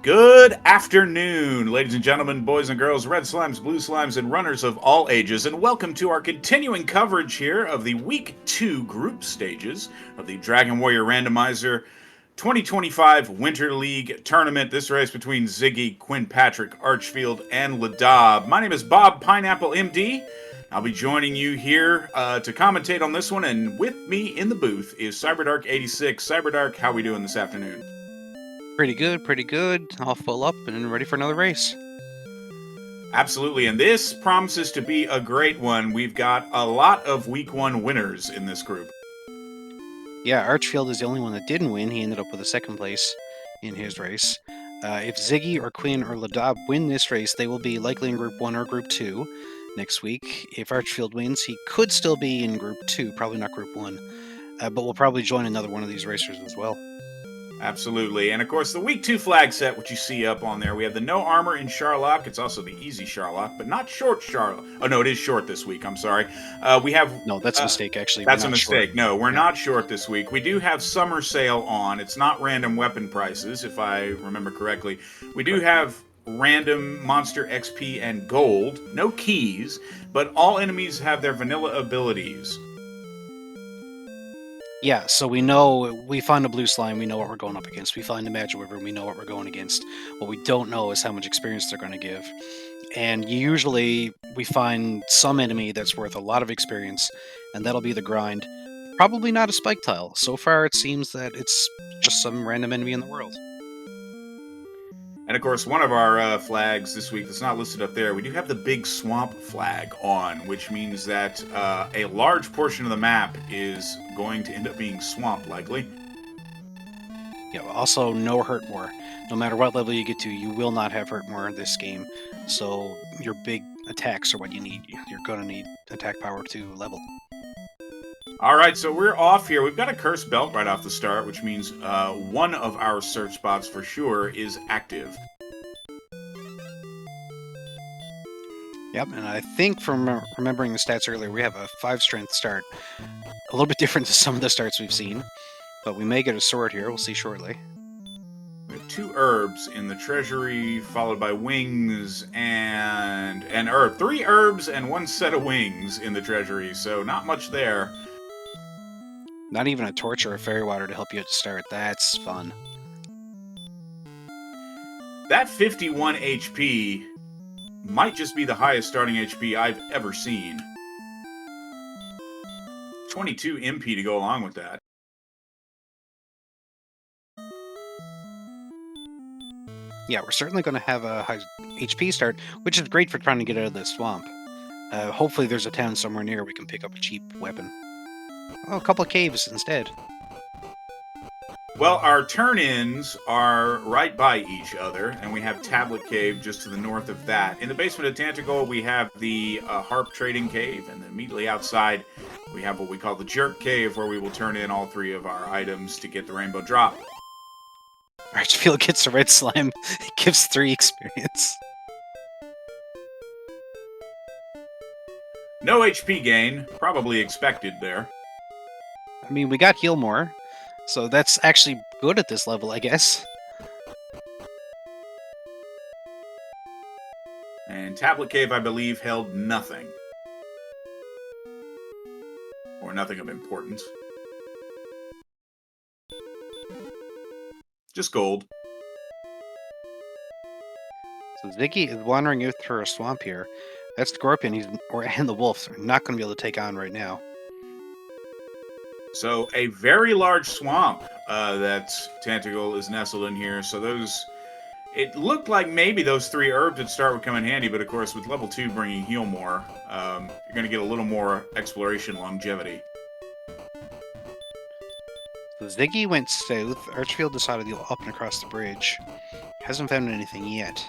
Good afternoon, ladies and gentlemen, boys and girls, red slimes, blue slimes, and runners of all ages, and welcome to our continuing coverage here of the Week 2 group stages of the Dragon Warrior Randomizer 2025 Winter League Tournament. This race between Ziggy, Quinn Patrick, Archfield, and Ladab. My name is Bob Pineapple MD. I'll be joining you here to commentate on this one, and with me in the booth is CyberDark86. CyberDark, how we doing this afternoon? Pretty good, pretty good. All full up and ready for another race. Absolutely, and this promises to be a great one. We've got a lot of Week 1 winners in this group. Yeah, Archfield is the only one that didn't win. He ended up with a second place in his race. If Ziggy or Quinn or Ladab win this race, they will be likely in Group 1 or Group 2 next week. If Archfield wins, he could still be in Group 2, probably not Group 1. But we'll probably join another one of these racers as well. Absolutely. And of course, the Week 2 flag set, which you see up on there, we have the no armor in Charlock. It's also the easy Charlock, but not short Charlock. Oh, no, it is short this week. I'm sorry. We have. No, that's a mistake, actually. That's a mistake. Short. No, we're not short this week. We do have summer sale on. It's not random weapon prices, if I remember correctly. We do have random monster XP and gold. No keys, but all enemies have their vanilla abilities. Yeah, so we find a blue slime, we know what we're going up against. We find a magic wyvern, we know what we're going against. What we don't know is how much experience they're going to give. And usually we find some enemy that's worth a lot of experience, and that'll be the grind. Probably not a spike tile. So far it seems that it's just some random enemy in the world. And of course, one of our flags this week that's not listed up there, we do have the big swamp flag on, which means that a large portion of the map is going to end up being swamp, likely. Yeah, also no hurt more. No matter what level you get to, you will not have hurt more in this game. So your big attacks are what you need. You're going to need attack power to level. All right, so we're off here. We've got a cursed belt right off the start, which means one of our search spots for sure is active. Yep, and I think from remembering the stats earlier, we have a 5 strength start. A little bit different to some of the starts we've seen, but we may get a sword here. We'll see shortly. We have 2 herbs in the treasury, followed by wings and an herb. 3 herbs and 1 set of wings in the treasury, so not much there. Not even a torch or a fairy water to help you at the start. That's fun. That 51 HP might just be the highest starting HP I've ever seen. 22 MP to go along with that. Yeah, we're certainly going to have a high HP start, which is great for trying to get out of this swamp. Hopefully there's a town somewhere near we can pick up a cheap weapon. Oh, a couple of caves instead. Well, our turn-ins are right by each other, and we have Tablet Cave just to the north of that. In the basement of Tantacle, we have the Harp Trading Cave, and then immediately outside, we have what we call the Jerk Cave, where we will turn in all 3 of our items to get the Rainbow Drop. Archfield gets a red slime. It gives 3 experience. No HP gain, probably expected there. I mean, we got heal more, so that's actually good at this level, I guess. And Tablet Cave, I believe, held nothing. Or nothing of importance. Just gold. So Ziggy is wandering out through a swamp here. That's Scorpion and the Wolf are not going to be able to take on right now. So a very large swamp that Tantacle is nestled in here. So it looked like maybe those 3 herbs would start would come in handy, but of course with level 2 bringing heal more, you're going to get a little more exploration longevity. So Ziggy went south. Archfield decided to go up and across the bridge. Hasn't found anything yet.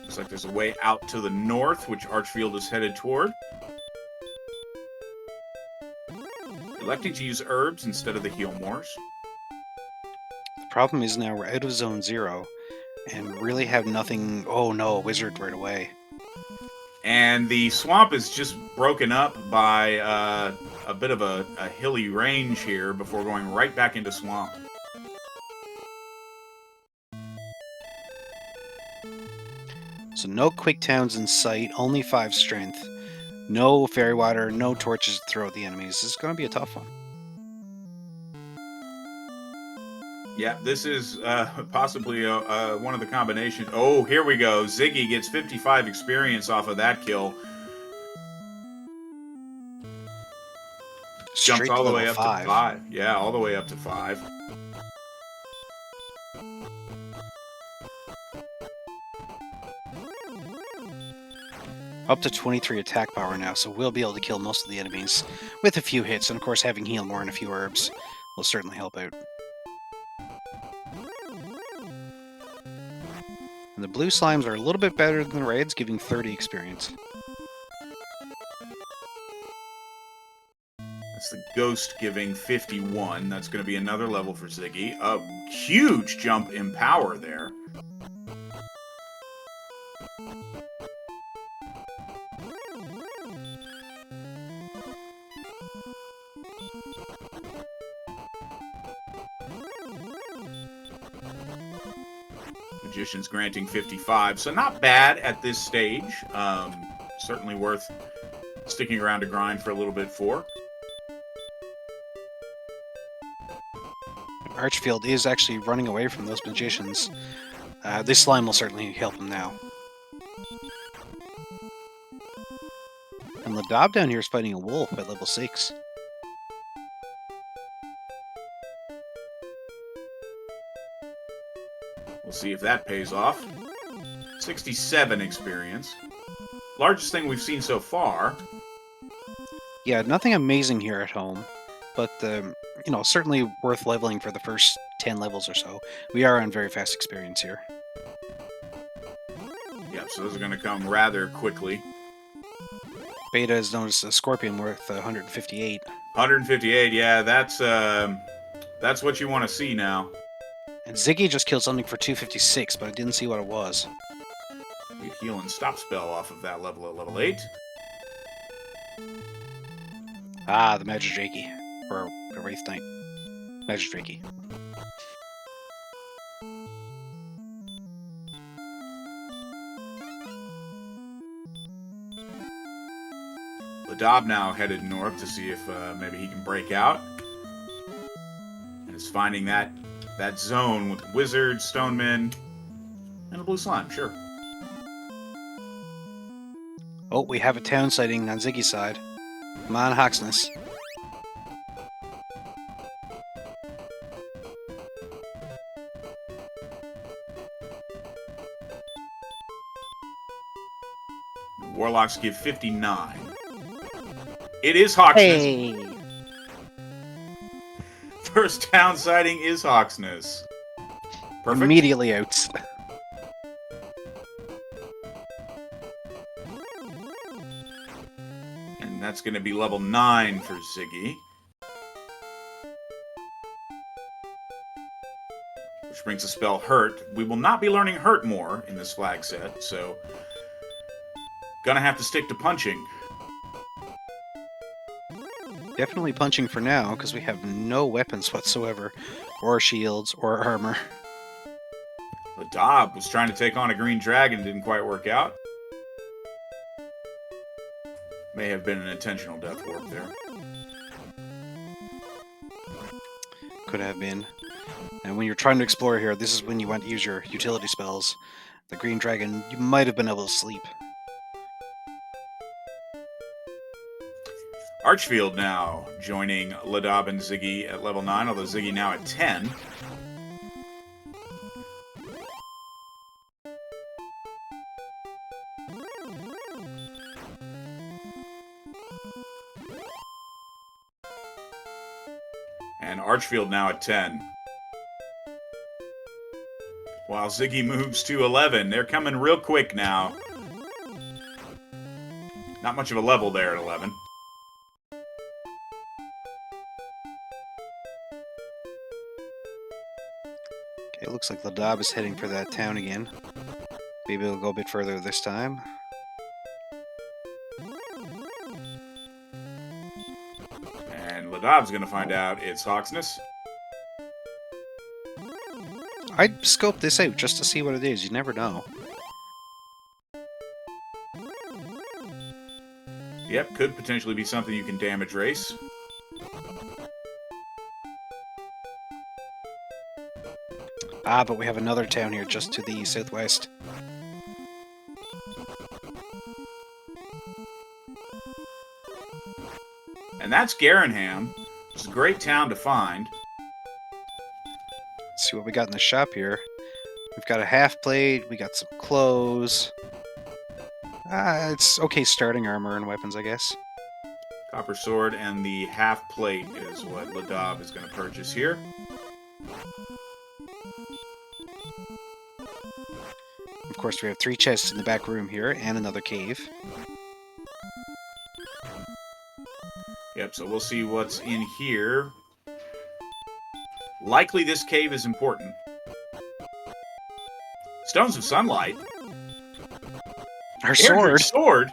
Looks like there's a way out to the north, which Archfield is headed toward. Electing to use herbs instead of the heal mores. The problem is now we're out of zone 0 and really have nothing. Oh no, a wizard right away. And the swamp is just broken up by a bit of a hilly range here before going right back into swamp. So no quick towns in sight, only 5 strength. No fairy water, no torches to throw at the enemies. This is going to be a tough one. Yeah, this is possibly one of the combinations. Oh, here we go. Ziggy gets 55 experience off of that kill. Jumps Straight all to the level way up 5. to 5. Yeah, all the way up to 5. Up to 23 attack power now, so we'll be able to kill most of the enemies with a few hits, and of course having heal more and a few herbs will certainly help out. And the blue slimes are a little bit better than the reds, giving 30 experience. That's the ghost giving 51. That's going to be another level for Ziggy. A huge jump in power there. Magician's granting 55, so not bad at this stage. Certainly worth sticking around to grind for a little bit for. Archfield is actually running away from those magicians. This slime will certainly help him now. And Ladab down here is fighting a wolf at level 6. We'll see if that pays off. 67 experience. Largest thing we've seen so far. Yeah, nothing amazing here at home, but certainly worth leveling for the first 10 levels or so. We are on very fast experience here. Yeah, so those are going to come rather quickly. Beta is known as a scorpion worth 158. 158, yeah, that's what you want to see now. And Ziggy just killed something for 256, but I didn't see what it was. We heal and stop spell off of that level at level 8. Ah, the Magidraki. Or the Wraith Knight. Magidraki. Ladab now headed north to see if maybe he can break out. And is finding that zone with wizards, stonemen, and a blue slime, sure. Oh, we have a town sighting on Ziggy's side. Come on, Hawksness. Warlocks give 59. It is Hawksness. Hey! First town sighting is Hawksness. Perfect. Immediately out. And that's going to be level 9 for Ziggy. Which brings the spell Hurt. We will not be learning Hurt more in this flag set, so gonna have to stick to punching. Definitely punching for now, because we have no weapons whatsoever, or shields, or armor. Ladab was trying to take on a green dragon, didn't quite work out. May have been an intentional death warp there. Could have been. And when you're trying to explore here, this is when you want to use your utility spells. The green dragon, you might have been able to sleep. Archfield now joining Ladab and Ziggy at level 9, although Ziggy now at 10. And Archfield now at 10. While Ziggy moves to 11. They're coming real quick now. Not much of a level there at 11. Okay, looks like Ladab is heading for that town again. Maybe we'll go a bit further this time. Ladob's gonna find out it's Hawksness. I'd scope this out just to see what it is. You never know. Yep, could potentially be something you can damage race. Ah, but we have another town here just to the southwest. And that's Garenham. It's a great town to find. Let's see what we got in the shop here. We've got a half plate, we got some clothes. It's okay starting armor and weapons, I guess. Copper sword and the half plate is what Ladob is going to purchase here. Of course, we have 3 chests in the back room here and another cave. Yep, so we'll see what's in here. Likely this cave is important. Stones of Sunlight. Our sword! Sword!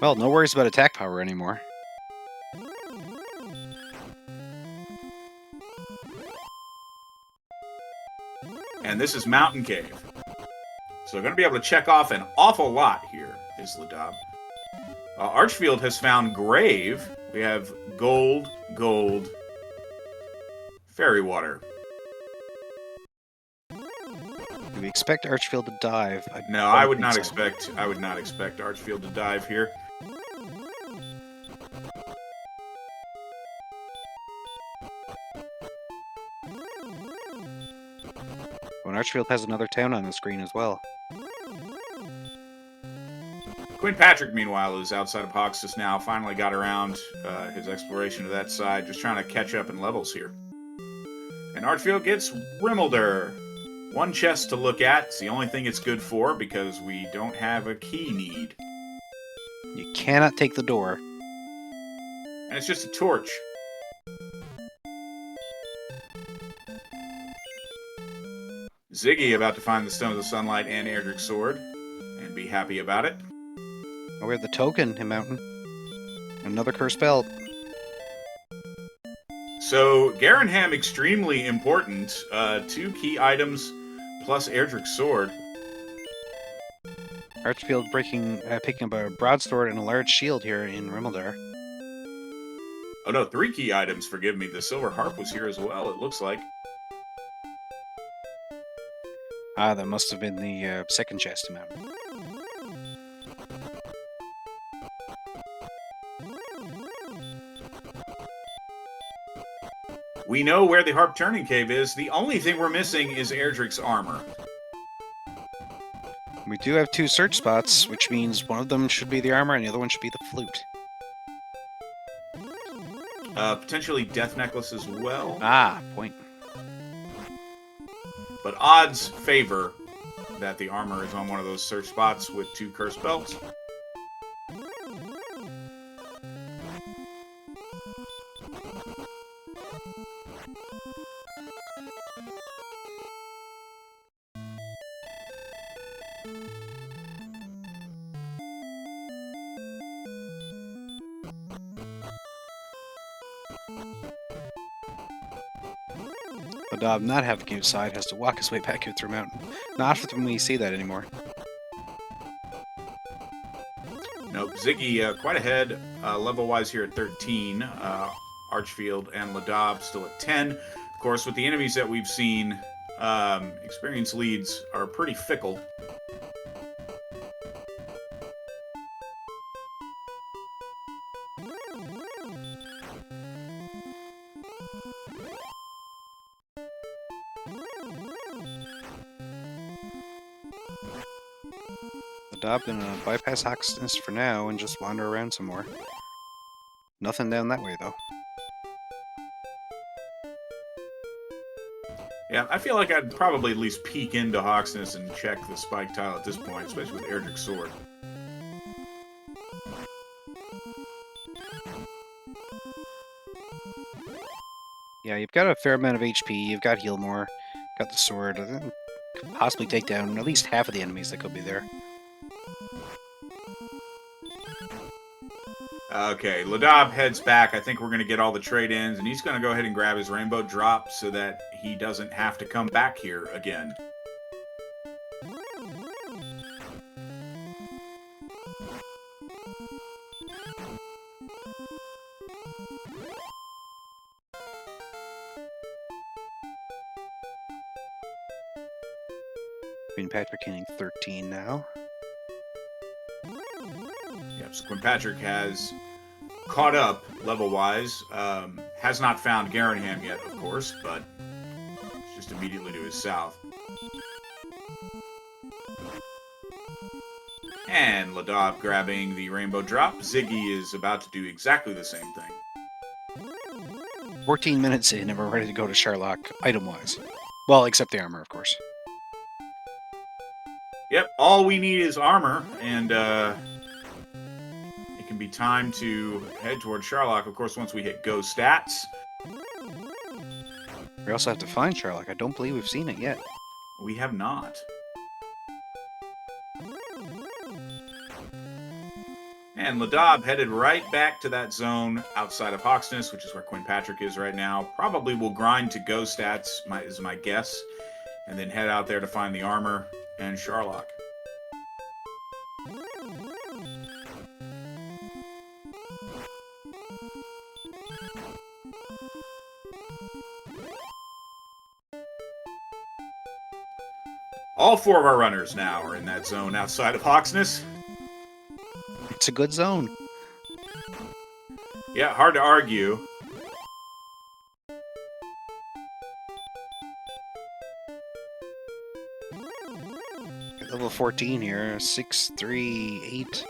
Well, no worries about attack power anymore. And this is Mountain Cave. So we're going to be able to check off an awful lot here, is Ladob. Archfield has found Grave. We have gold, gold, fairy water. Do we expect Archfield to dive? No, I would not expect. I would not expect Archfield to dive here. Well, Archfield has another town on the screen as well. Quinn Patrick, meanwhile, is outside of Hawksness now. Finally got around his exploration of that side, just trying to catch up in levels here. And Archfield gets Rimmelder. 1 chest to look at. It's the only thing it's good for because we don't have a key need. You cannot take the door. And it's just a torch. Ziggy about to find the Stones of Sunlight and Erdrick's sword and be happy about it. Oh, we have the token in Mountain. Another cursed belt. So, Garenham, extremely important. 2 key items plus Erdrick's sword. Archfield picking up a broadsword and a large shield here in Rimmeldar. Oh no, 3 key items, forgive me. The silver harp was here as well, it looks like. Ah, that must have been the second chest in Mountain. We know where the Harp Turning Cave is. The only thing we're missing is Erdrick's armor. We do have 2 search spots, which means one of them should be the armor and the other one should be the flute. Potentially Death Necklace as well. Ah, point. But odds favor that the armor is on one of those search spots with 2 cursed belts. Ladob, not having outside, has to walk his way back out through Mountain. Not often we see that anymore. Nope, Ziggy quite ahead level-wise here at 13. Archfield and Ladob still at 10. Of course, with the enemies that we've seen, experience leads are pretty fickle. Ladob gonna bypass Hawksness for now and just wander around some more. Nothing down that way, though. Yeah, I feel like I'd probably at least peek into Hawksness and check the spike tile at this point, especially with Erdrick's sword. Yeah, you've got a fair amount of HP, you've got heal more, got the sword, could possibly take down at least half of the enemies that could be there. Okay, Ladab heads back. I think we're going to get all the trade-ins, and he's going to go ahead and grab his rainbow drop so that he doesn't have to come back here again. Queen Patrick hitting 13 now. Yep, so Quinn-Patrick has caught up level-wise. Has not found Garanham yet, of course, but it's just immediately to his south. And Ladab grabbing the rainbow drop. Ziggy is about to do exactly the same thing. 14 minutes in, and we're ready to go to Charlock, item-wise. Well, except the armor, of course. Yep, all we need is armor, and it can be time to head toward Charlock, of course, once we hit go stats. We also have to find Charlock. I don't believe we've seen it yet. We have not. And Ladab headed right back to that zone outside of Hawksness, which is where Quinn-Patrick is right now. Probably will grind to go stats, is my guess, and then head out there to find the armor and Charlock. All four of our runners now are in that zone outside of Hawksness. It's a good zone. Yeah, hard to argue. Level 14 here, 6, 3, 8,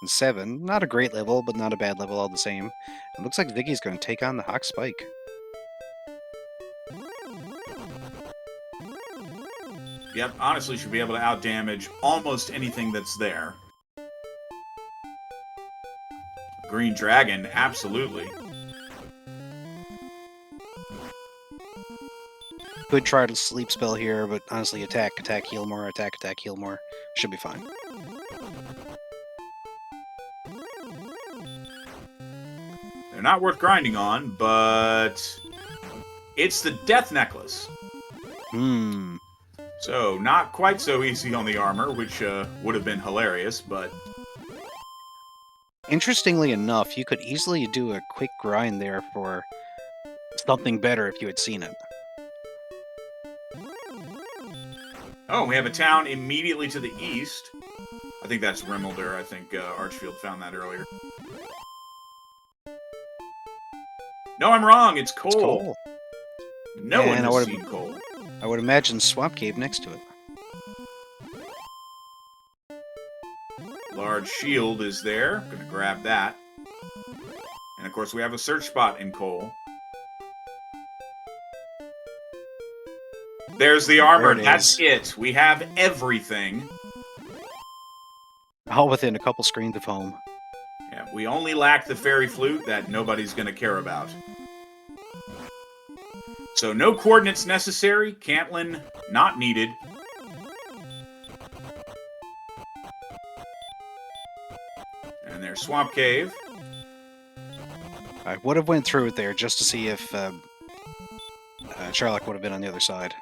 and 7. Not a great level, but not a bad level all the same. It looks like Vicky's going to take on the Hawk Spike. Yep, honestly should be able to outdamage almost anything that's there. Green Dragon, absolutely. Could try to sleep spell here, but honestly, attack, heal more, attack, heal more. Should be fine. They're not worth grinding on, but it's the Death Necklace. So, not quite so easy on the armor, which would have been hilarious, but... Interestingly enough, you could easily do a quick grind there for something better if you had seen it. Oh, we have a town immediately to the east. I think that's Rimmelder. I think Archfield found that earlier. No, I'm wrong. It's Cole. It's Cole. No one has seen Cole. I would imagine Swamp Cave next to it. Large shield is there. Gonna grab that. And of course we have a search spot in Cole. There's the armor. That's it. We have everything. All within a couple screens of home. Yeah, we only lack the fairy flute that nobody's gonna care about. So no coordinates necessary. Cantlin not needed. And there's Swamp Cave. I would have went through it there just to see if Charlock would have been on the other side.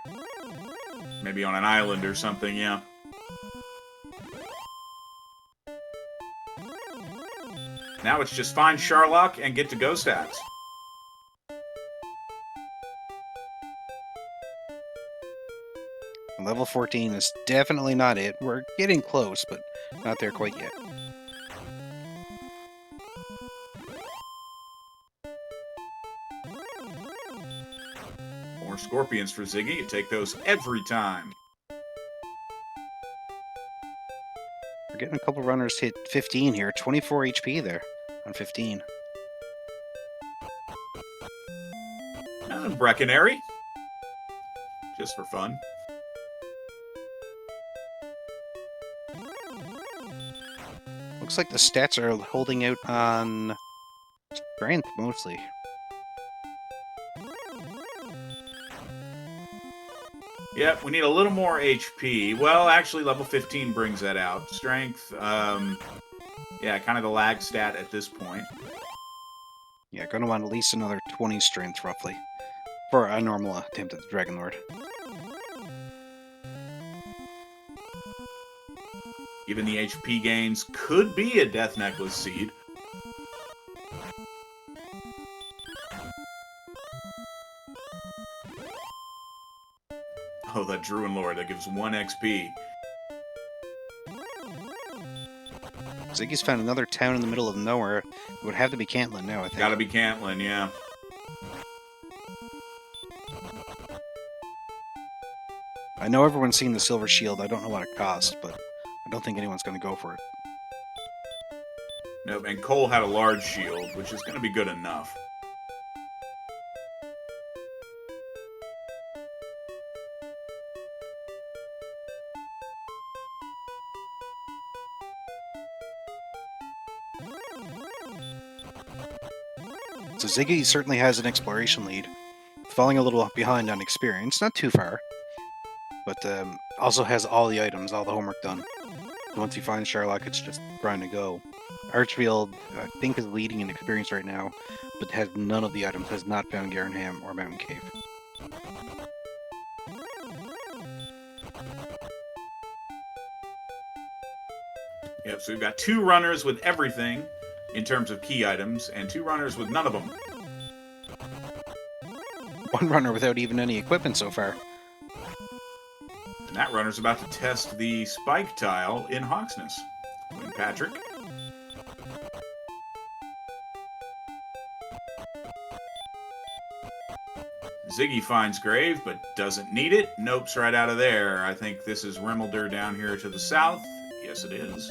Maybe on an island or something, yeah. Now it's just find Charlock and get to go stats. Level 14 is definitely not it. We're getting close, but not there quite yet. More scorpions for Ziggy. You take those every time. We're getting a couple runners hit 15 here. 24 HP there on 15. And Brecconary. Just for fun. Looks like the stats are holding out on strength mostly. Yep, we need a little more HP. Well, actually, level 15 brings that out. Strength, yeah, kind of the lag stat at this point. Yeah, gonna want at least another 20 strength, roughly, for a normal attempt at the Dragon Lord. Given the HP gains, could be a Death Necklace seed. Oh, that Druid Lord, that gives 1 XP. Ziggy's found another town in the middle of nowhere. It would have to be Cantlin now, I think. Gotta be Cantlin, yeah. I know everyone's seen the Silver Shield. I don't know what it costs, but I don't think anyone's going to go for it. Nope, and Cole had a large shield, which is going to be good enough. So Ziggy certainly has an exploration lead. Falling a little behind on experience, not too far. But also has all the items, all the homework done. Once he finds Charlock, it's just grind to go. Archfield, I think, is leading in experience right now, but has none of the items, has not found Garenham or Mountain Cave. Yep, so we've got 2 runners with everything in terms of key items, and 2 runners with none of them. 1 runner without even any equipment so far. And that runner's about to test the spike tile in Hawksness. Quinn Patrick. Ziggy finds Grave, but doesn't need it. Nope's right out of there. I think this is Rimmelder down here to the south. Yes, it is.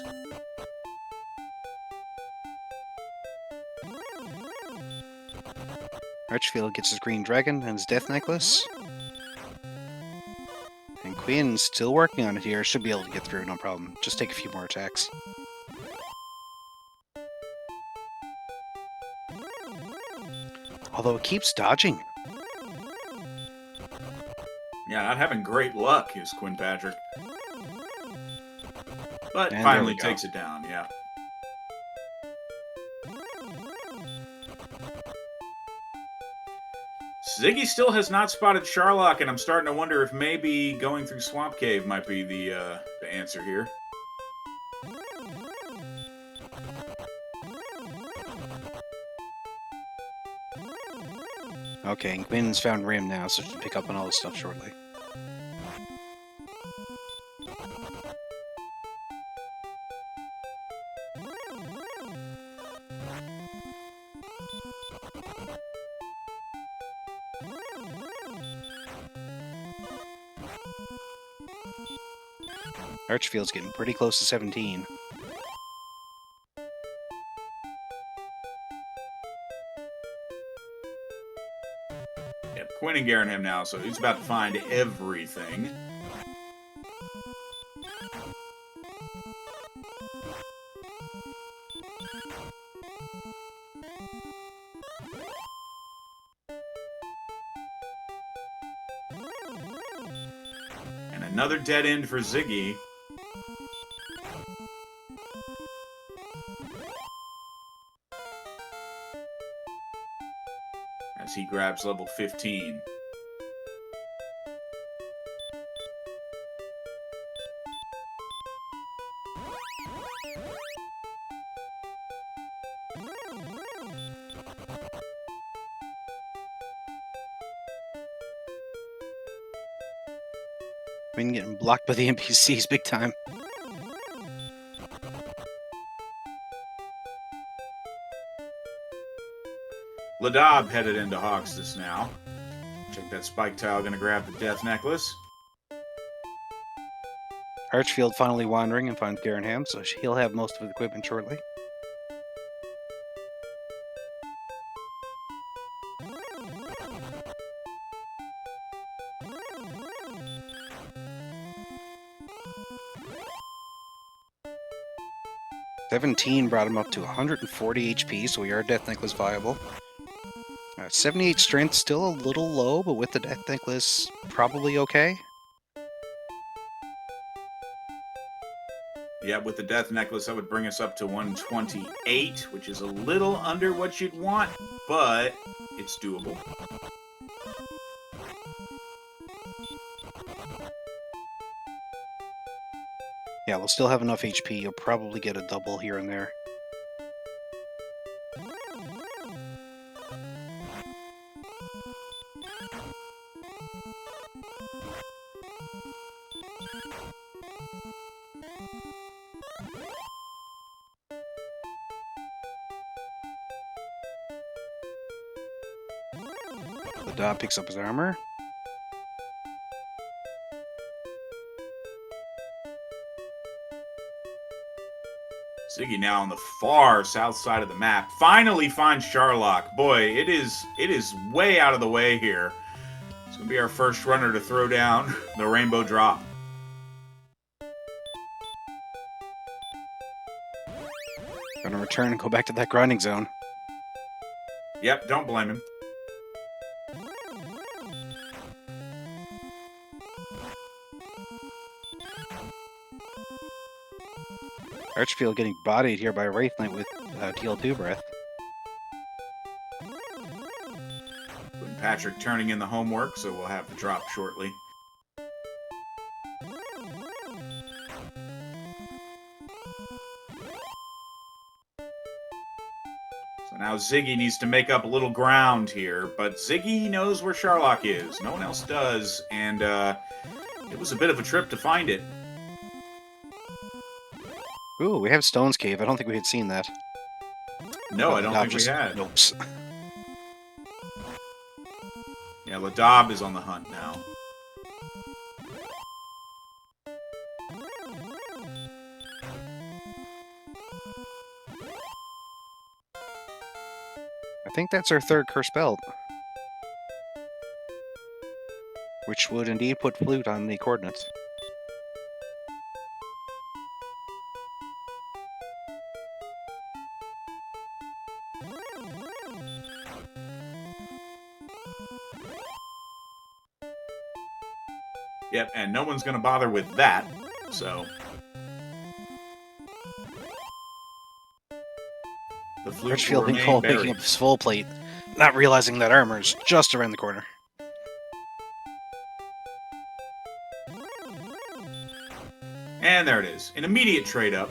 Archfield gets his Green Dragon and his Death Necklace. And Quinn's still working on it here. Should be able to get through, no problem. Just take a few more attacks. Although it keeps dodging. Yeah, not having great luck is Quinn Patrick. But And finally takes it down, yeah. Ziggy still has not spotted Charlock, and I'm starting to wonder if maybe going through Swamp Cave might be the answer here. Okay, and Quinn's found Rim now, so she'll pick up on all this stuff shortly. Archfield's getting pretty close to 17. Yep, Quinn and Garenham now, so he's about to find everything. And another dead end for Ziggy. As he grabs level 15. Quinn getting blocked by the NPCs big time. Ladab headed into Hawksness now. Check that spike tile, gonna grab the Death Necklace. Archfield finally wandering and finds Garenham, so he'll have most of his equipment shortly. $17 brought him up to 140 HP, so we are Death Necklace viable. 78 strength, still a little low, but with the Death Necklace, probably okay. Yeah, with the death necklace, that would bring us up to 128, which is a little under what you'd want, but it's doable. Yeah, we'll still have enough HP. You'll probably get a double here and there. The dog picks up his armor. Ziggy now on the far south side of the map finally finds Charlock. Boy, it is way out of the way here. It's going to be our first runner to throw down the rainbow drop. Gonna return and go back to that grinding zone. Yep, don't blame him. Archfield getting bodied here by Wraith Knight with TL2 breath. Patrick turning in the homework, so we'll have the drop shortly. So now Ziggy needs to make up a little ground here, but Ziggy knows where Charlock is. No one else does, and it was a bit of a trip to find it. Ooh, we have Stone's Cave. I don't think we had seen that. No, I don't think we had. Nopes. Yeah, Ladab is on the hunt now. I think that's our third cursed belt. Which would indeed put Flute on the coordinates. Yep, and no one's going to bother with that, so... The Flute Richfield will and Cole remain picking buried. up his full plate, not realizing that armor is just around the corner. And there it is. An immediate trade up.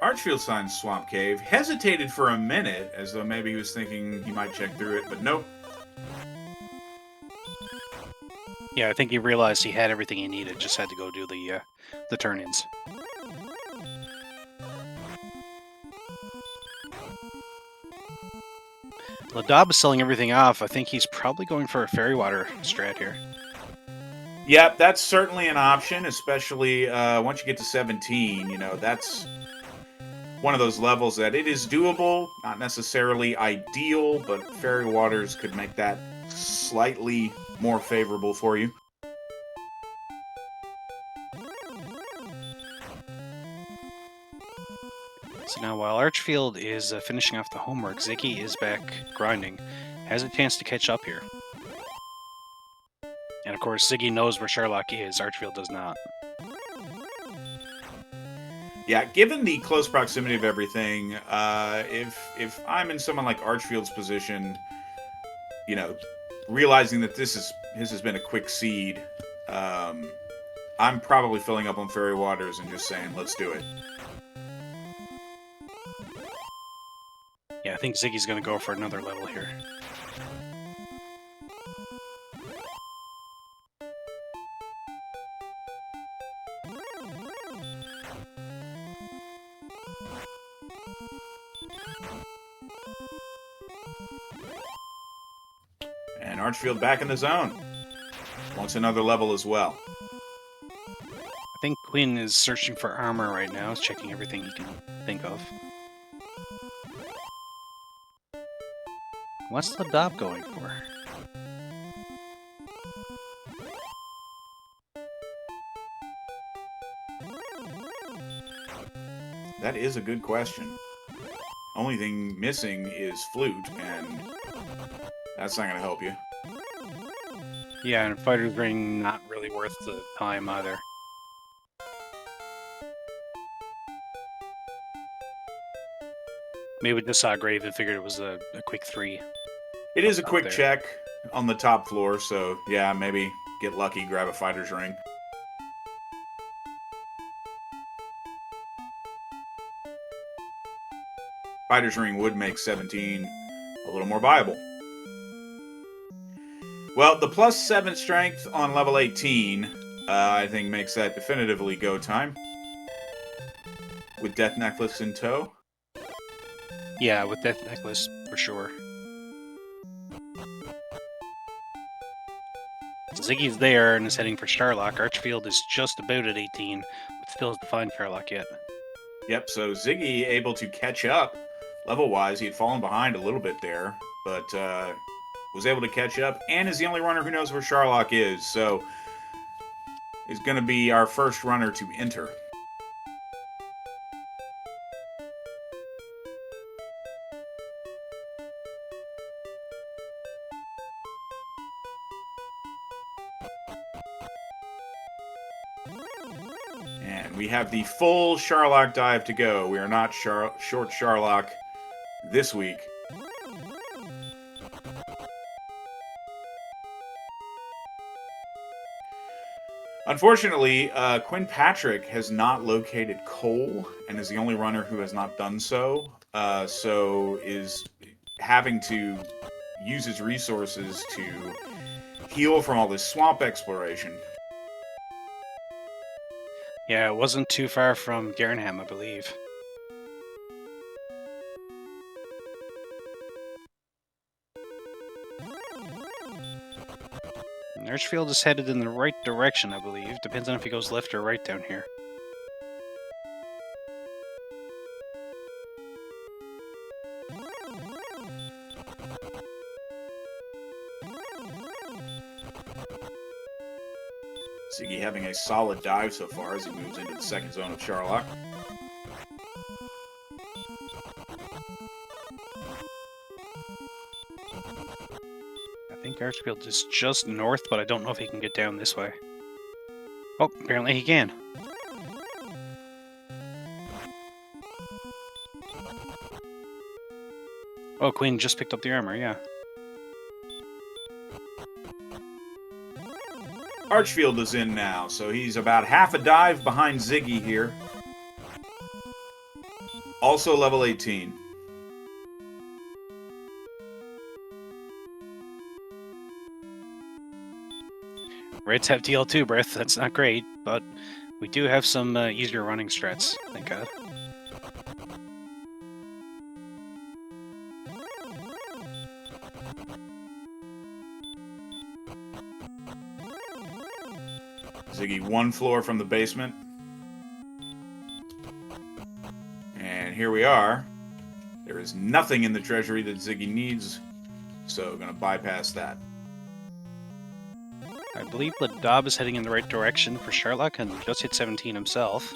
Archfield signs Swamp Cave, hesitated for a minute, as though maybe he was thinking he might check through it, but nope. Yeah, I think he realized he had everything he needed, just had to go do the turn-ins. Ladab is selling everything off. I think he's probably going for a Fairy Water strat here. Yep, that's certainly an option, especially once you get to 17. You know, that's one of those levels that it is doable, not necessarily ideal, but Fairy Waters could make that slightly more favorable for you. So now while Archfield is finishing off the homework, Ziggy is back grinding. Has a chance to catch up here. And of course, Ziggy knows where Charlock is, Archfield does not. Yeah, given the close proximity of everything, if I'm in someone like Archfield's position, you know, realizing that this has been a quick seed, I'm probably filling up on Fairy Waters and just saying, let's do it. Yeah, I think Ziggy's going to go for another level here. And Archfield back in the zone. Wants another level as well. I think Quinn is searching for armor right now, checking everything he can think of. What's Ladab going for? That is a good question. Only thing missing is Flute, and That's not going to help you. Yeah, and Fighter's Ring not really worth the time either. Maybe we just saw Grave and figured it was a quick 3. It is a Up quick there. check on the top floor, so yeah, maybe get lucky, grab a Fighter's Ring. Fighter's Ring would make 17 a little more viable. Well, the plus 7 strength on level 18, I think makes that definitively go time. With Death Necklace in tow. Yeah, with Death Necklace, for sure. Ziggy's there and is heading for Charlock. Archfield is just about at 18, but still has to find Charlock yet. Yep, so Ziggy able to catch up level-wise. He had fallen behind a little bit there, but was able to catch up, and is the only runner who knows where Charlock is, so is going to be our first runner to enter. And we have the full Charlock dive to go. We are not short Charlock this week. Unfortunately, Quinn Patrick has not located Cole and is the only runner who has not done so. So is having to use his resources to heal from all this swamp exploration. Yeah, it wasn't too far from Garenham, I believe. Archfield is headed in the right direction, I believe. Depends on if he goes left or right down here. Ziggy having a solid dive so far as he moves into the second zone of Charlock. I think Archfield is just north, but I don't know if he can get down this way. Oh, apparently he can. Oh, Queen just picked up the armor, yeah. Archfield is in now, so he's about half a dive behind Ziggy here. Also level 18. Reds have TL2 breath, that's not great, but we do have some easier running strats, thank God. Ziggy one floor from the basement. And here we are. There is nothing in the treasury that Ziggy needs, so gonna bypass that. I believe Ladab is heading in the right direction for Charlock and just hit 17 himself.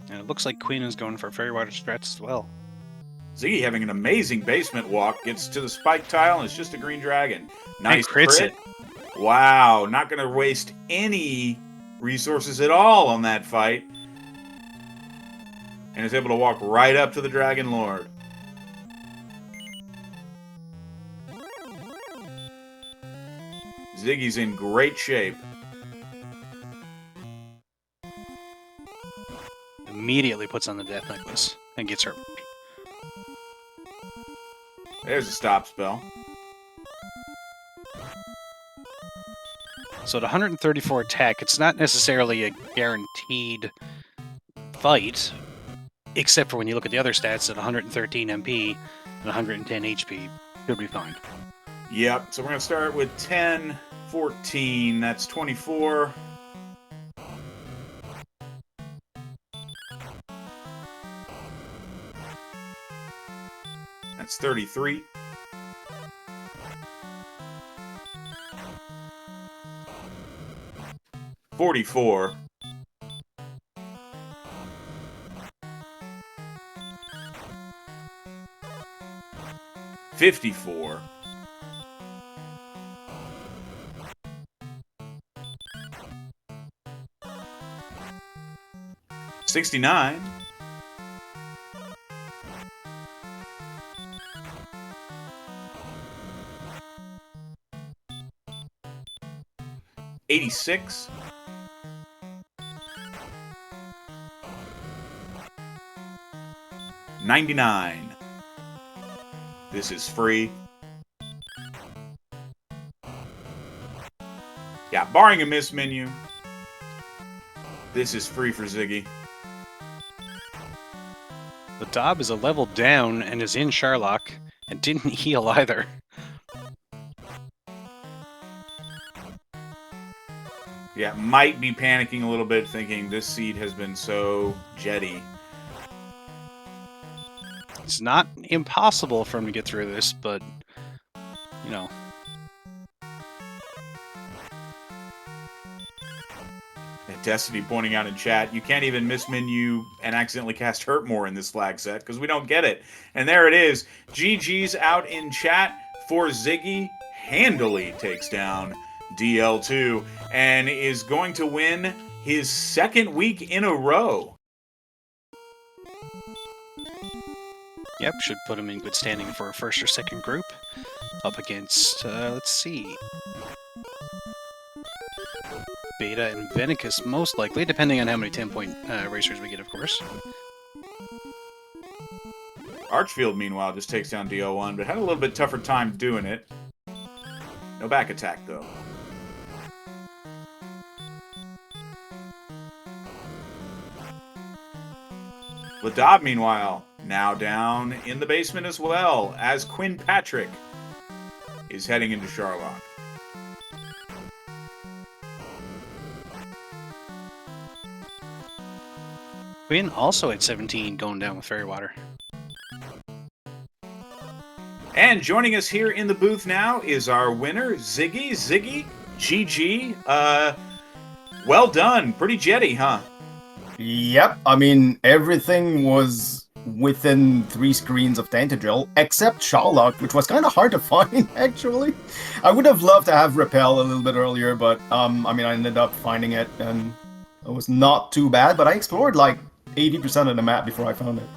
And it looks like Queen is going for fairy water strats as well. Ziggy having an amazing basement walk, gets to the spike tile, and it's just a green dragon. Nice and crits crit. it. Wow, not going to waste any resources at all on that fight. And is able to walk right up to the Dragon Lord. Ziggy's in great shape. Immediately puts on the Death Necklace and gets hurt. There's a stop spell. So at 134 attack, it's not necessarily a guaranteed fight, except for when you look at the other stats at 113 MP and 110 HP. Should be fine. Yep, so we're going to start with 10, 14, that's 24. That's 33. $44. 54. $69. 86. 99. This is free. Yeah, barring a miss menu, this is free for Ziggy. The Dob is a level down and is in Charlock and didn't heal either. Yeah, might be panicking a little bit, thinking this seed has been so jetty. It's not impossible for him to get through this, but, you know. Destiny pointing out in chat, you can't even miss menu and accidentally cast Hurt More in this flag set because we don't get it. And there it is. GG's out in chat for Ziggy. Handily takes down DL2 and is going to win his second week in a row. Yep, should put him in good standing for a first or second group. Up against, let's see, Beta and Venicus, most likely, depending on how many 10-point racers we get, of course. Archfield, meanwhile, just takes down DL1, but had a little bit tougher time doing it. No back attack, though. Ladab, meanwhile, now down in the basement as well, as Quinn Patrick is heading into Charlock. Quinn also at 17, going down with Fairy Water. And joining us here in the booth now is our winner, Ziggy. Ziggy, GG. Well done. Pretty jetty, huh? Yep. I mean, everything was within 3 screens of Tantagel, except Charlock, which was kind of hard to find, actually. I would have loved to have Repel a little bit earlier, but, I mean, I ended up finding it, and it was not too bad, but I explored, like, 80% of the map before I found it.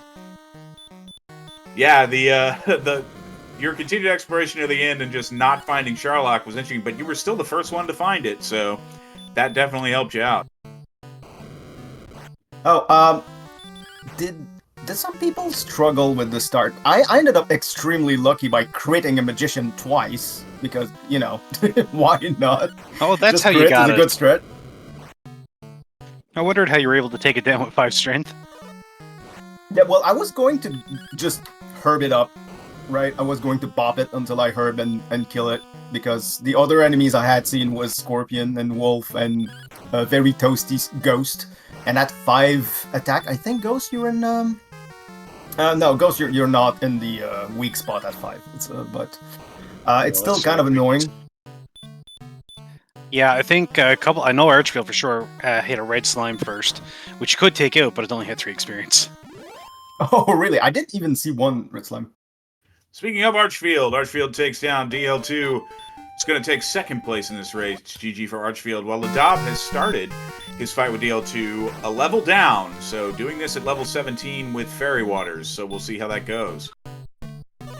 Yeah, your continued exploration to the end and just not finding Charlock was interesting, but you were still the first one to find it, so that definitely helped you out. Oh, did some people struggle with the start? I ended up extremely lucky by critting a magician twice, because, you know, why not? Oh, that's just how you got it. Just crit is a good strat. I wondered how you were able to take it down with 5 strength. Yeah, well, I was going to just herb it up, right? I was going to bop it until I herb and kill it, because the other enemies I had seen was Scorpion and Wolf and a very toasty Ghost. And at 5 attack, I think Ghost, you're in, no, Ghost, you're not in the weak spot at 5. But it's still kind of annoying. Yeah, I think I know Archfield for sure hit a red slime first, which could take out, but it only had 3 experience. Oh, really? I didn't even see 1 red slime. Speaking of Archfield takes down DL2. It's going to take second place in this race. GG for Archfield. While Ladab has started his fight with DL2 a level down, so doing this at level 17 with Fairy Waters, so we'll see how that goes.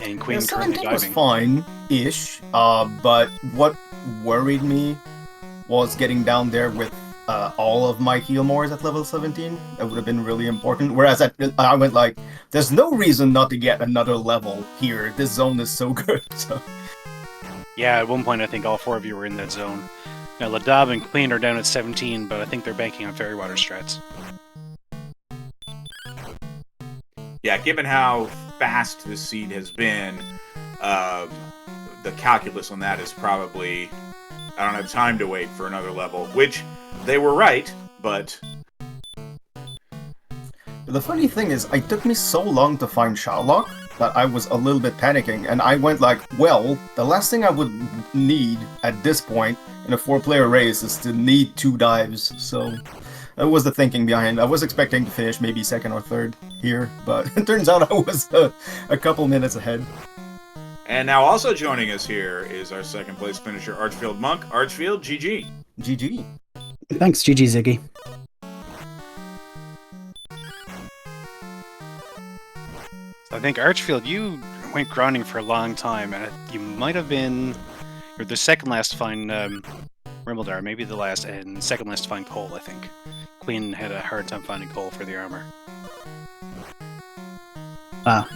And Queen yeah, currently 17 was diving. fine-ish, but what worried me was getting down there with all of my heal mores at level 17. That would have been really important. Whereas I went like, there's no reason not to get another level here. This zone is so good. So. Yeah, at one point I think all 4 of you were in that zone. Now Ladab and Queen are down at 17, but I think they're banking on Fairy Water strats. Yeah, given how fast this seed has been, the calculus on that is probably, I don't have time to wait for another level, which they were right, but... The funny thing is, it took me so long to find Charlock that I was a little bit panicking, and I went like, well, the last thing I would need at this point in a 4-player race is to need 2 dives, so that was the thinking behind. I was expecting to finish maybe 2nd or 3rd here, but it turns out I was a couple minutes ahead. And now also joining us here is our second place finisher, Archfield Monk. Archfield, GG. GG. Thanks, GG Ziggy. I think Archfield, you went grounding for a long time, and you might have been you're the second last to find Rimbledar, maybe the last, and second last to find coal, I think. Queen had a hard time finding coal for the armor.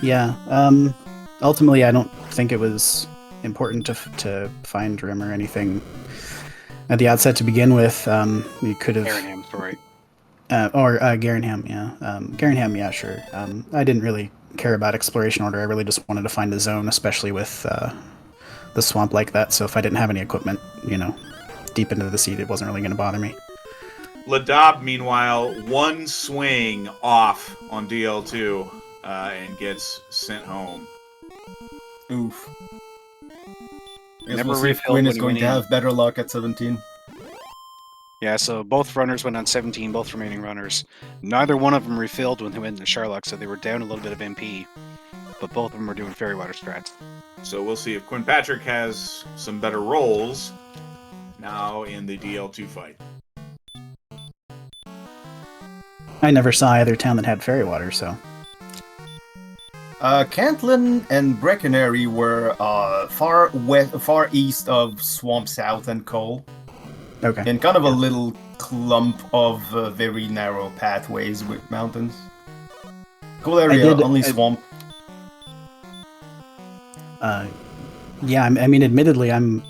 Yeah. Ultimately, I don't think it was important to find Rim or anything at the outset to begin with. You could have... Garenham, sorry. Garenham, yeah. Garenham, yeah, sure. I didn't really care about exploration order. I really just wanted to find a zone, especially with the swamp like that. So if I didn't have any equipment, deep into the seed, it wasn't really going to bother me. Ladab, meanwhile, one swing off on DL2 and gets sent home. Oof. Never we'll see if refilled Quinn when is he going went to in. have better luck at 17. Yeah, so both runners went on 17, both remaining runners. Neither one of them refilled when they went into Charlock, so they were down a little bit of MP. But both of them were doing fairy water strats. So we'll see if Quinn Patrick has some better rolls now in the DL2 fight. I never saw either town that had fairy water, so... Cantlin and Breckenary were far east of Swamp South and Cole, Okay. in kind of a little clump of very narrow pathways with mountains. Cool area, only swamp. Yeah, I mean, admittedly, I'm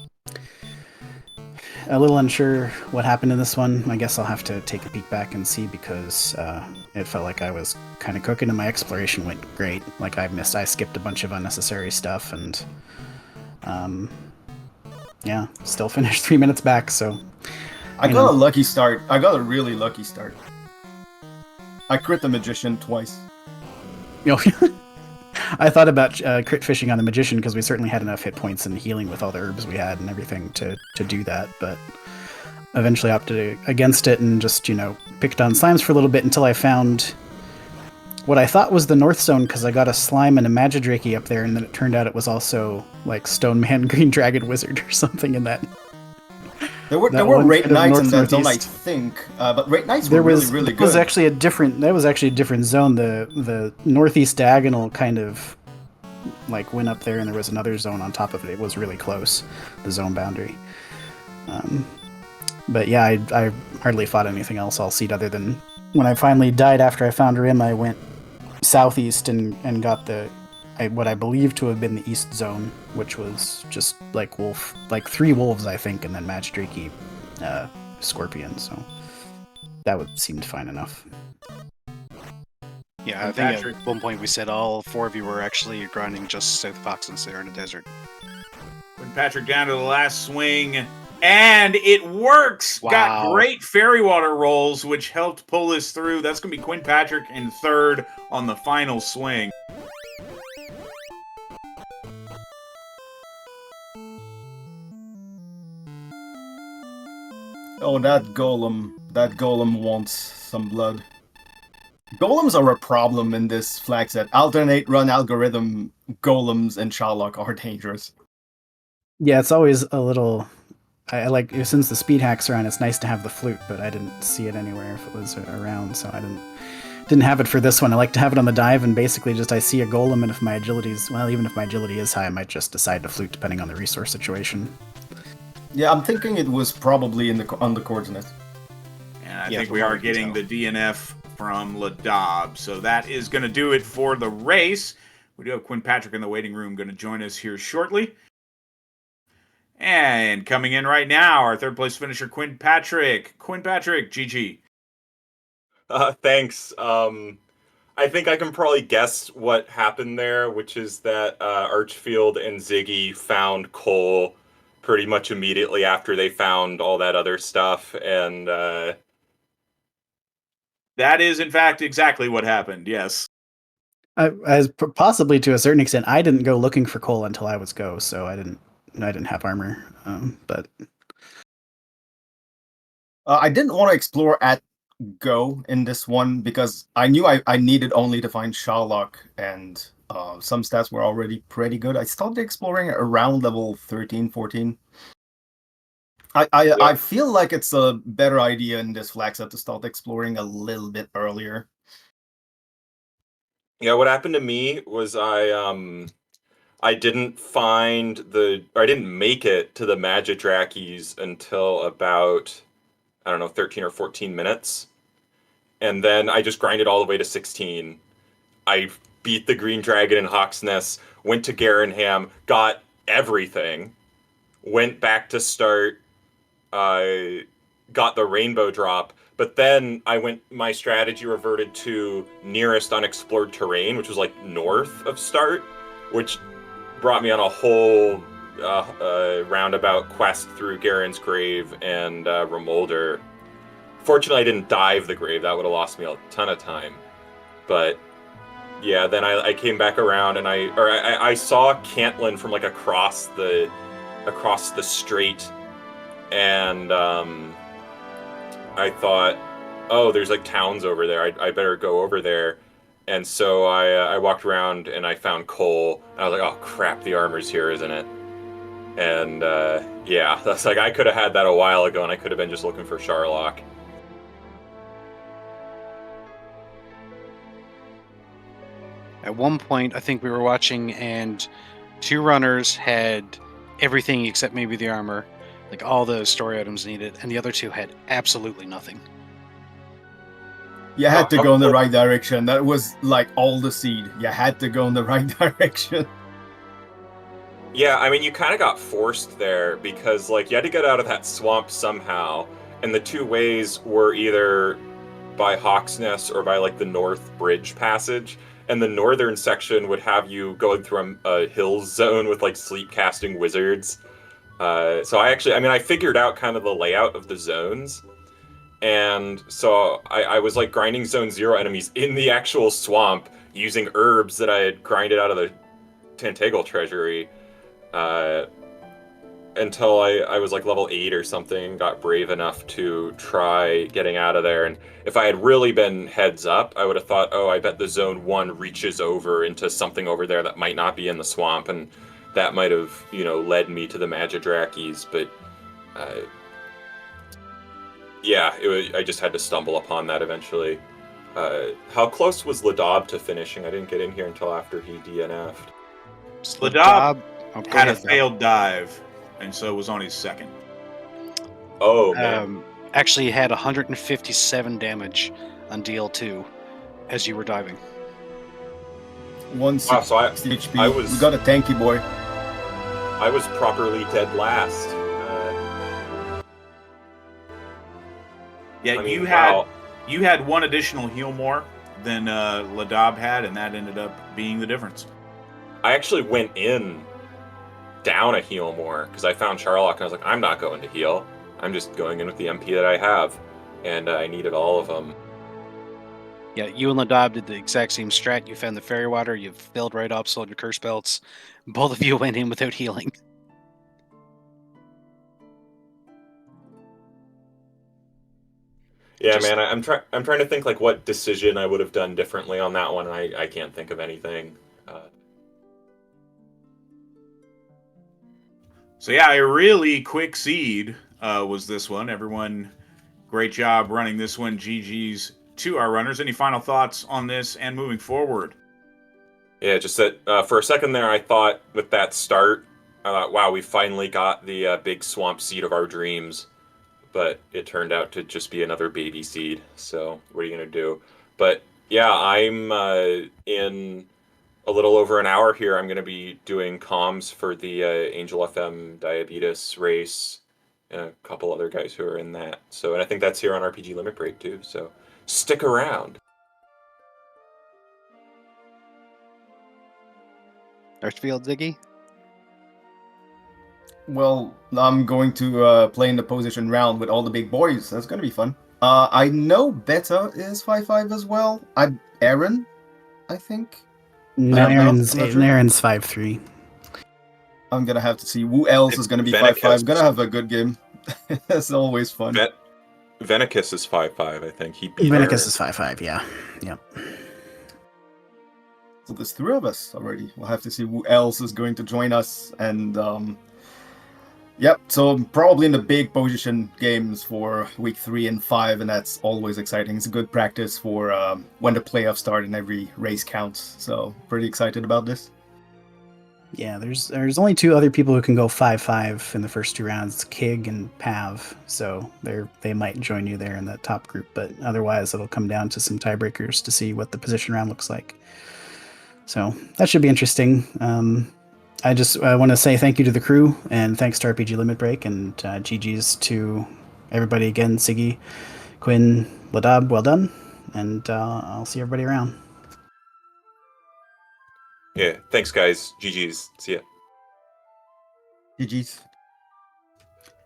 a little unsure what happened in this one. I guess I'll have to take a peek back and see, because it felt like I was kind of cooking and my exploration went great. Like I skipped a bunch of unnecessary stuff, and yeah, still finished 3 minutes back, so... I got a lucky start. I got a really lucky start. I crit the Magician twice. I thought about crit fishing on the Magician, because we certainly had enough hit points and healing with all the herbs we had and everything to do that, but eventually opted against it and just, picked on slimes for a little bit until I found what I thought was the North Zone, because I got a slime and a Magidrake up there, and then it turned out it was also like Stone Man, Green Dragon Wizard or something in that. There were Raid Knights in that zone, I think, but Raid Knights were really good. That was actually a different zone. The northeast diagonal kind of went up there, and there was another zone on top of it. It was really close, the zone boundary. But yeah, I hardly fought anything else all seed other than when I finally died after I found Rim. I went southeast and got what I believe to have been the East Zone, which was just three wolves, I think, and then Magidrake, Scorpion, so that seemed fine enough. Yeah, I think at one point we said all four of you were actually grinding just south of Foxens there in the desert. Quinn Patrick down to the last swing, and it works! Wow. Got great fairy water rolls, which helped pull this through. That's going to be Quinn Patrick in third on the final swing. Oh, that golem wants some blood. Golems are a problem in this flag set. Alternate run algorithm golems and Charlock are dangerous. Yeah, it's always a little... I like, since the speed hacks are on, it's nice to have the flute, but I didn't see it anywhere if it was around, so I didn't have it for this one. I like to have it on the dive, and basically just I see a golem, and if my agility's... Well, even if my agility is high, I might just decide to flute depending on the resource situation. Yeah, I'm thinking it was probably on the coordinates. And I think we are getting the DNF from Ladab. So that is going to do it for the race. We do have Quinn Patrick in the waiting room going to join us here shortly. And coming in right now, our third place finisher, Quinn Patrick. Quinn Patrick, GG. Thanks. I think I can probably guess what happened there, which is that Archfield and Ziggy found coal pretty much immediately after they found all that other stuff, and that is, in fact, exactly what happened, yes. As possibly to a certain extent, I didn't go looking for coal until I was go, so I didn't have armor, but... I didn't want to explore at go in this one, because I knew I needed only to find Charlock and Some stats were already pretty good. I started exploring around level 13, 14. I feel like it's a better idea in this flag set to start exploring a little bit earlier. Yeah, what happened to me was I didn't I didn't make it to the Magidrakis until about, I don't know, 13 or 14 minutes. And then I just grinded all the way to 16. I beat the Green Dragon in Hawksness, went to Garenham, got everything, went back to start, got the Rainbow Drop, but then my strategy reverted to nearest unexplored terrain, which was like north of start, which brought me on a whole roundabout quest through Garen's Grave and Remolder. Fortunately, I didn't dive the grave. That would have lost me a ton of time. But yeah, then I came back around and I saw Cantlin from like across the strait, and I thought, oh, there's like towns over there. I better go over there. And so I walked around and I found coal. And I was like, oh crap, the armor's here, isn't it? And yeah, that's like I could have had that a while ago, and I could have been just looking for Charlock. At one point, I think we were watching, and two runners had everything except maybe the armor, like all the story items needed, and the other two had absolutely nothing. You had to go in the right direction. That was like all the seed. You had to go in the right direction. Yeah, I mean, you kind of got forced there because, like, you had to get out of that swamp somehow, and the two ways were either by Hawksness or by, like, the North Bridge Passage, and the northern section would have you going through a hills zone with, like, sleep-casting wizards. So I figured out kind of the layout of the zones, and so I was, like, grinding Zone 0 enemies in the actual swamp using herbs that I had grinded out of the Tantegel Treasury. Until I was like level 8 or something, got brave enough to try getting out of there. And if I had really been heads up, I would have thought, oh, I bet the Zone 1 reaches over into something over there that might not be in the swamp, and that might have, led me to the Magidrakis. But yeah, I just had to stumble upon that eventually. How close was Ladab to finishing? I didn't get in here until after he DNF'd. Ladab had a failed dive, and so was on his second. Oh, man. Actually, he had 157 damage on DL2 as you were diving. 160 HP. We got a tanky boy. I was properly dead last. Yeah, you had one additional heal more than Ladab had, and that ended up being the difference. I actually went in down a heal more because I found Charlock and I was like, I'm not going to heal. I'm just going in with the MP that I have, and I needed all of them. Yeah, you and Ladab did the exact same strat. You found the fairy water, you filled right up, sold your curse belts. Both of you went in without healing. Yeah, man, I'm trying to think like what decision I would have done differently on that one, and I can't think of anything. So yeah, a really quick seed was this one. Everyone, great job running this one. GG's to our runners. Any final thoughts on this and moving forward? Yeah, just that for a second there, I thought with that start, I thought, wow, we finally got the big swamp seed of our dreams. But it turned out to just be another baby seed. So what are you going to do? But yeah, I'm in a little over an hour here. I'm going to be doing comms for the Angel FM Diabetes race and a couple other guys who are in that. So, and I think that's here on RPG Limit Break too. So stick around. Archfield, Ziggy? Well, I'm going to play in the position round with all the big boys. That's going to be fun. I know Beta is 5-5 as well. Aaron, I think. No, Aaron's 5-3. I'm going to have to see who else is going to be 5-5. Going to have a good game. It's always fun. Venicus is 5-5, I think. He beat Venicus is 5-5, yeah. Yep. So there's 3 of us already. We'll have to see who else is going to join us. And yep, so probably in the big position games for week 3 and 5, and that's always exciting. It's a good practice for when the playoffs start and every race counts. So pretty excited about this. Yeah, there's only 2 other people who can go 5-5 in the first 2 rounds, Kig and Pav. So they might join you there in the top group, but otherwise it'll come down to some tiebreakers to see what the position round looks like. So that should be interesting. I just want to say thank you to the crew, and thanks to RPG Limit Break, and GG's to everybody again. Siggy, Quinn, Ladab, well done, and I'll see everybody around. Yeah, thanks guys. GG's. See ya. GG's.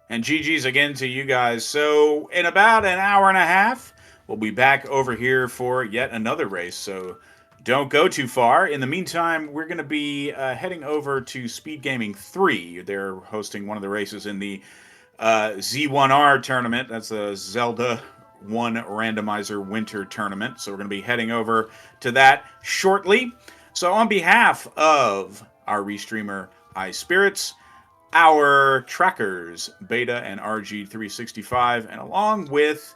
And GG's again to you guys. So in about an hour and a half, we'll be back over here for yet another race. So don't go too far. In the meantime, we're going to be heading over to Speed Gaming 3. They're hosting one of the races in the Z1R tournament. That's the Zelda 1 Randomizer Winter Tournament. So we're going to be heading over to that shortly. So on behalf of our restreamer iSpirits, our trackers Beta and RG365, and along with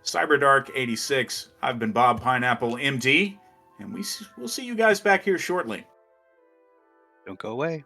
CyberDark86, I've been Bob Pineapple MD, and we'll see you guys back here shortly. Don't go away.